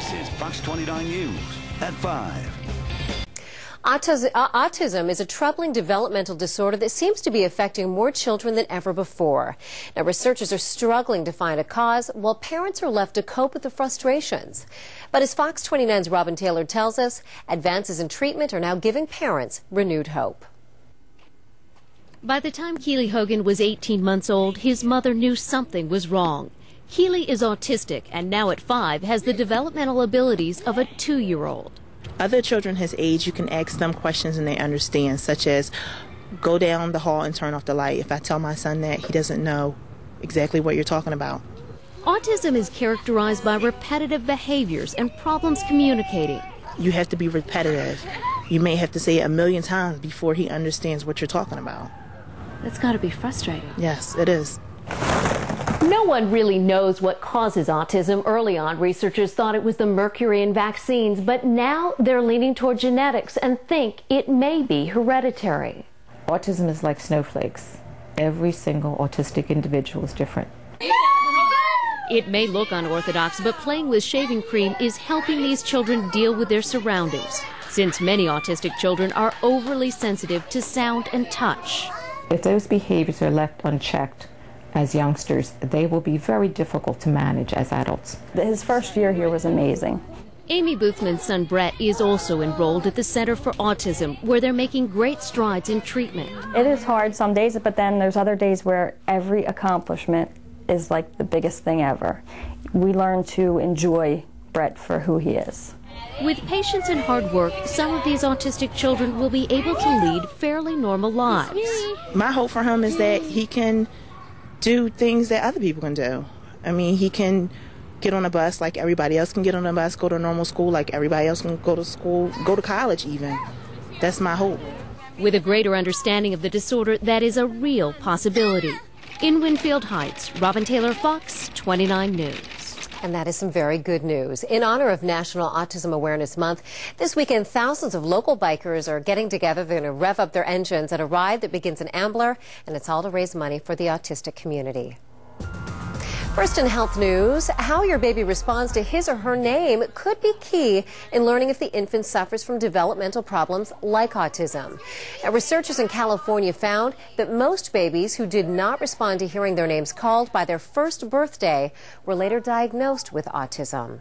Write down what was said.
This is Fox 29 News at 5. Autism is a troubling developmental disorder that seems to be affecting more children than ever before. Now, researchers are struggling to find a cause, while parents are left to cope with the frustrations. But as Fox 29's Robin Taylor tells us, advances in treatment are now giving parents renewed hope. By the time Keely Hogan was 18 months old, his mother knew something was wrong. Keely is autistic and now at 5 has the developmental abilities of a 2-year-old. Other children his age, you can ask them questions and they understand, such as go down the hall and turn off the light. If I tell my son that, he doesn't know exactly what you're talking about. Autism is characterized by repetitive behaviors and problems communicating. You have to be repetitive. You may have to say it 1,000,000 times before he understands what you're talking about. That's got to be frustrating. Yes, it is. No one really knows what causes autism. Early on, researchers thought it was the mercury in vaccines, but now they're leaning toward genetics and think it may be hereditary. Autism is like snowflakes. Every single autistic individual is different. It may look unorthodox, but playing with shaving cream is helping these children deal with their surroundings, since many autistic children are overly sensitive to sound and touch. If those behaviors are left unchecked as youngsters, they will be very difficult to manage as adults. His first year here was amazing. Amy Boothman's son Brett is also enrolled at the Center for Autism, where they're making great strides in treatment. It is hard some days, but then there's other days where every accomplishment is like the biggest thing ever. We learn to enjoy Brett for who he is. With patience and hard work, some of these autistic children will be able to lead fairly normal lives. My hope for him is that he can do things that other people can do. I mean, he can get on a bus like everybody else can get on a bus, go to a normal school like everybody else can go to school, go to college even. That's my hope. With a greater understanding of the disorder, that is a real possibility. In Winfield Heights, Robin Taylor, Fox 29 News. And that is some very good news. In honor of National Autism Awareness Month, this weekend thousands of local bikers are getting together. They're going to rev up their engines at a ride that begins in Ambler, and it's all to raise money for the autistic community. First in health news, how your baby responds to his or her name could be key in learning if the infant suffers from developmental problems like autism. Now, researchers in California found that most babies who did not respond to hearing their names called by their first birthday were later diagnosed with autism.